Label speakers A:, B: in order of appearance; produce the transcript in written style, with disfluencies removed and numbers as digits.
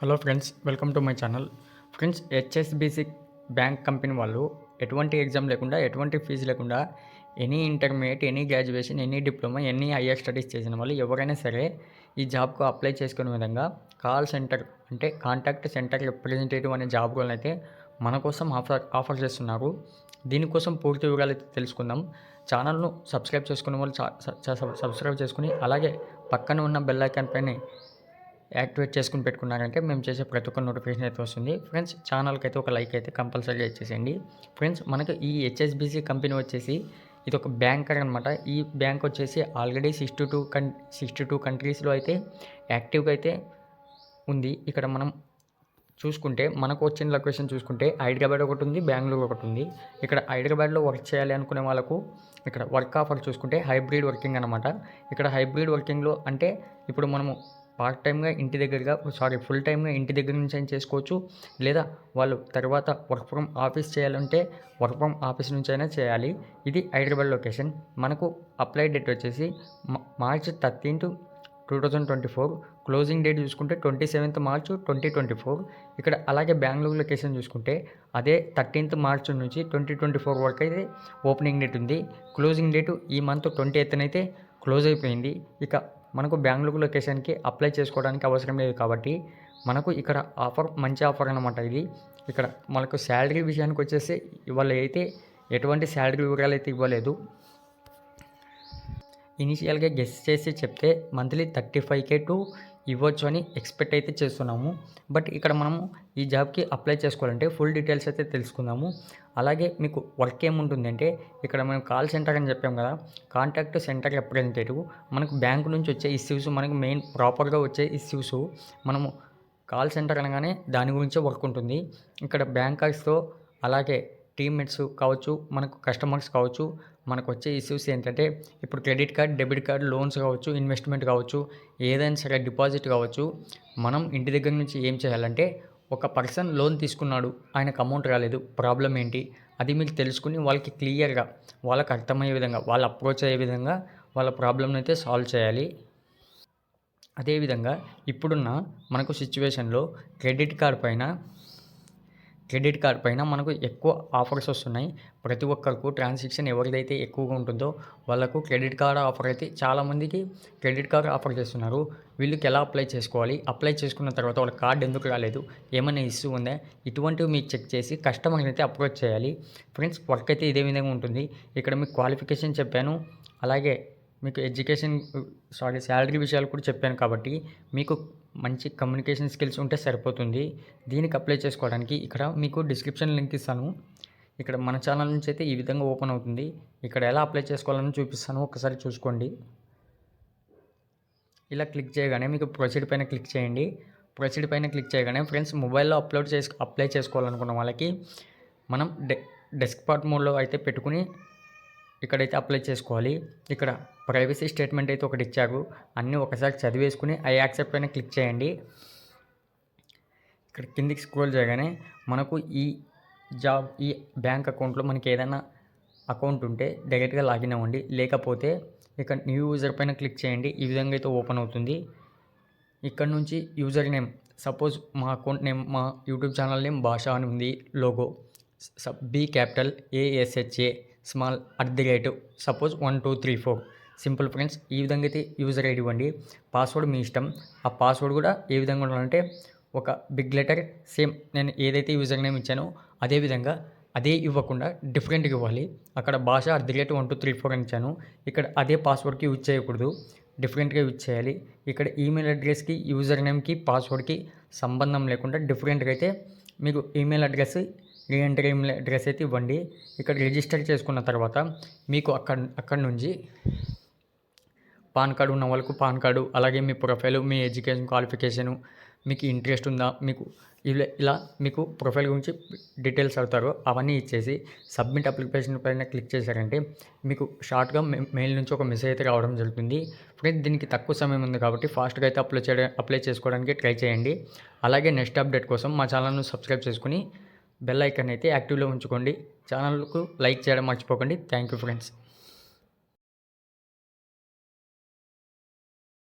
A: Hello friends, welcome to my channel. Friends, HSBC bank company వాళ్ళు ఎటువంటి exam లేకుండా, ఎటువంటి ఫీజు లేకుండా any intermediate, any graduation, any diploma, any higher studies చేసిన వాళ్ళు ఎవరైనా సరే ఈ జాబ్కు అప్లై చేసుకునే విధంగా కాల్ సెంటర్ అంటే కాంటాక్ట్ సెంటర్ రిప్రజెంటేటివ్ అనే జాబ్ రోల్ అయితే మన కోసం ఆఫర్ చేస్తున్నారు. దీనికోసం పూర్తి వివరాలు అయితే తెలుసుకుందాం. ఛానల్ను సబ్స్క్రైబ్ చేసుకునే వాళ్ళు సబ్స్క్రైబ్ చేసుకుని అలాగే పక్కన ఉన్న బెల్ ఐకాన్ పైన యాక్టివేట్ చేసుకుని పెట్టుకున్నారంటే మేము చేసే ప్రతి ఒక్క నోటిఫికేషన్ అయితే వస్తుంది. ఫ్రెండ్స్, ఛానల్కి అయితే ఒక లైక్ అయితే కంపల్సరీగా ఇచ్చేసేయండి. ఫ్రెండ్స్, మనకు ఈ హెచ్ఎస్బిసి కంపెనీ వచ్చేసి ఇది ఒక బ్యాంకర్ అనమాట. ఈ బ్యాంక్ వచ్చేసి ఆల్రెడీ 62 కంట్రీస్లో అయితే యాక్టివ్గా అయితే ఉంది. ఇక్కడ మనం చూసుకుంటే మనకు వచ్చిన లొకేషన్ చూసుకుంటే హైదరాబాద్ ఒకటి ఉంది, బెంగళూరు ఒకటి ఉంది. ఇక్కడ హైదరాబాద్లో వర్క్ చేయాలి అనుకునే వాళ్ళకు ఇక్కడ వర్క్ ఆఫర్ చూసుకుంటే హైబ్రిడ్ వర్కింగ్ అనమాట. ఇక్కడ హైబ్రిడ్ వర్కింగ్లో అంటే ఇప్పుడు మనము పార్ట్ టైమ్గా ఫుల్ టైమ్గా ఇంటి దగ్గర నుంచి అయినా చేసుకోవచ్చు. లేదా వాళ్ళు తర్వాత వర్క్ ఫ్రమ్ ఆఫీస్ చేయాలంటే వర్క్ ఫ్రమ్ ఆఫీస్ నుంచి అయినా చేయాలి. ఇది హైదరాబాద్ లొకేషన్. మనకు అప్లై డేట్ వచ్చేసి మార్చ్ 13, 2024. క్లోజింగ్ డేట్ చూసుకుంటే 27th March 2024. ఇక్కడ అలాగే బెంగళూరు లొకేషన్ చూసుకుంటే అదే 13th March నుంచి 2024 వరకు అయితే ఓపెనింగ్ డేట్ ఉంది. క్లోజింగ్ డేటు ఈ మంత్ 28th అయితే క్లోజ్ అయిపోయింది. ఇక మనకు బెంగళూరు లొకేషన్కి అప్లై చేసుకోవడానికి అవసరం లేదు కాబట్టి మనకు ఇక్కడ మంచి ఆఫర్ అనమాట ఇది. ఇక్కడ మనకు శాలరీ విషయానికి వచ్చేసి ఇవాళ అయితే ఎటువంటి శాలరీ వివరాలు అయితే ఇవ్వలేదు. ఇనిషియల్గా గెస్ చేసి చెప్తే మంత్లీ 35K టు ఇవ్వచ్చు అని ఎక్స్పెక్ట్ అయితే చేస్తున్నాము. బట్ ఇక్కడ మనము ఈ జాబ్కి అప్లై చేసుకోవాలంటే ఫుల్ డీటెయిల్స్ అయితే తెలుసుకుందాము. అలాగే మీకు వర్క్ ఏముంటుంది అంటే ఇక్కడ మనం కాల్ సెంటర్ అని చెప్పాం కదా, కాంటాక్ట్ సెంటర్ రిప్రజెంటేటివ్. మనకు బ్యాంకు నుంచి వచ్చే ఇష్యూస్, మనకు మెయిన్ ప్రాపర్గా వచ్చే ఇష్యూస్ మనము కాల్ సెంటర్ అనగానే దాని గురించే వర్క్ ఉంటుంది. ఇక్కడ బ్యాంకర్స్తో అలాగే టీమ్మేట్స్ కావచ్చు, మనకు కస్టమర్స్ కావచ్చు, మనకు వచ్చే ఇష్యూస్ ఏంటంటే ఇప్పుడు credit card, debit card, loans కావచ్చు, ఇన్వెస్ట్మెంట్ కావచ్చు, ఏదైనా సరే డిపాజిట్ కావచ్చు. మనం ఇంటి దగ్గర నుంచి ఏం చేయాలంటే ఒక పర్సన్ లోన్ తీసుకున్నాడు, ఆయనకు అమౌంట్ రాలేదు, ప్రాబ్లం ఏంటి అది మీకు తెలుసుకుని వాళ్ళకి క్లియర్గా వాళ్ళకి అర్థమయ్యే విధంగా, వాళ్ళు అప్రోచ్ అయ్యే విధంగా వాళ్ళ ప్రాబ్లమ్ని అయితే సాల్వ్ చేయాలి. అదేవిధంగా ఇప్పుడున్న మనకు సిచ్యువేషన్లో క్రెడిట్ కార్డ్ పైన మనకు ఎక్కువ ఆఫర్స్ వస్తున్నాయి. ప్రతి ఒక్కరికి ట్రాన్సాక్షన్ ఎవరిదైతే ఎక్కువగా ఉంటుందో వాళ్ళకు క్రెడిట్ కార్డ్ ఆఫర్ అయితే చాలామందికి క్రెడిట్ కార్డ్ ఆఫర్ చేస్తున్నారు. వీళ్ళకి ఎలా అప్లై చేసుకోవాలి, అప్లై చేసుకున్న తర్వాత వాళ్ళ కార్డు ఎందుకు రాలేదు, ఏమైనా ఇష్యూ ఉందా, ఇటువంటివి మీకు చెక్ చేసి కస్టమర్ని అయితే అప్రోచ్ చేయాలి. ఫ్రెండ్స్, వర్క్ అయితే ఇదే విధంగా ఉంటుంది. ఇక్కడ మీకు క్వాలిఫికేషన్ చెప్పాను, అలాగే మీకు శాలరీ విషయాలు కూడా చెప్పాను కాబట్టి మీకు మంచి కమ్యూనికేషన్ స్కిల్స్ ఉంటే సరిపోతుంది. దీనికి అప్లై చేసుకోవడానికి ఇక్కడ మీకు డిస్క్రిప్షన్ లింక్ ఇస్తాను. ఇక్కడ మన ఛానల్ నుంచి అయితే ఈ విధంగా ఓపెన్ అవుతుంది. ఇక్కడ ఎలా అప్లై చేసుకోవాలని చూపిస్తాను, ఒకసారి చూసుకోండి. ఇలా క్లిక్ చేయగానే మీకు ప్రొసీడ్ పైన క్లిక్ చేయండి. ప్రొసీడ్ పైన క్లిక్ చేయగానే ఫ్రెండ్స్, మొబైల్లో అప్లై చేసుకోవాలనుకున్న వాళ్ళకి మనం డెస్క్టాప్ మోడ్లో అయితే పెట్టుకుని ఇక్కడైతే అప్లై చేసుకోవాలి. ఇక్కడ ప్రైవసీ స్టేట్మెంట్ అయితే ఒకటి ఇచ్చారు, అన్నీ ఒకసారి చదివేసుకుని ఐ యాక్సెప్ట్ పైన క్లిక్ చేయండి. ఇక్కడ కిందికి స్క్రోల్ చేయగానే మనకు ఈ బ్యాంక్ అకౌంట్లో మనకి ఏదైనా అకౌంట్ ఉంటే డైరెక్ట్గా లాగిన్ అవ్వండి, లేకపోతే ఇక్కడ న్యూ యూజర్ పైన క్లిక్ చేయండి. ఈ విధంగా అయితే ఓపెన్ అవుతుంది. ఇక్కడ నుంచి యూజర్ నేమ్, సపోజ్ మా అకౌంట్ నేమ్, మా యూట్యూబ్ ఛానల్ నేమ్ భాష అని ఉంది, logo B capital ASHA small @ suppose 1 2 3 4 simple. Friends, ఈ విధంగా అయితే యూజర్ ఐడి ఇవ్వండి. పాస్వర్డ్ మీ ఇష్టం. ఆ పాస్వర్డ్ కూడా ఏ విధంగా ఉండాలంటే ఒక బిగ్ లెటర్, సేమ్ నేను ఏదైతే యూజర్ నేమ్ ఇచ్చానో అదేవిధంగా అదే ఇవ్వకుండా డిఫరెంట్గా ఇవ్వాలి. అక్కడ భాష @ 1 2 3 4 అని ఇచ్చాను, ఇక్కడ అదే పాస్వర్డ్కి యూజ్ చేయకూడదు, డిఫరెంట్గా యూజ్ చేయాలి. ఇక్కడ ఈమెయిల్ అడ్రస్కి, యూజర్ నేమ్కి, పాస్వర్డ్కి సంబంధం లేకుండా డిఫరెంట్గా అయితే మీకు email address, re-enter email address అయితే ఇవ్వండి. ఇక్కడ రిజిస్టర్ చేసుకున్న తర్వాత మీకు అక్కడ నుంచి పాన్ కార్డు ఉన్న వాళ్ళకు పాన్ కార్డు, అలాగే మీ ప్రొఫైలు, మీ ఎడ్యుకేషన్ క్వాలిఫికేషను, మీకు ఇంట్రెస్ట్ ఉందా, మీకు ఇలా మీకు ప్రొఫైల్ గురించి డీటెయిల్స్ అడుగుతారు, అవన్నీ ఇచ్చేసి సబ్మిట్ అప్లికేషన్ పైన క్లిక్ చేశారంటే మీకు షార్ట్గా మెయిల్ నుంచి ఒక మెసేజ్ అయితే రావడం జరుగుతుంది. ఫ్రెండ్స్, దీనికి తక్కువ సమయం ఉంది కాబట్టి ఫాస్ట్గా అయితే అప్లై చేసుకోవడానికి ట్రై చేయండి. అలాగే నెక్స్ట్ అప్డేట్ కోసం మా ఛానల్ను సబ్స్క్రైబ్ చేసుకుని బెల్ ఐకాన్ అయితే యాక్టివ్లో ఉంచుకోండి. ఛానల్కు లైక్ చేయడం మర్చిపోకండి. Thank you friends.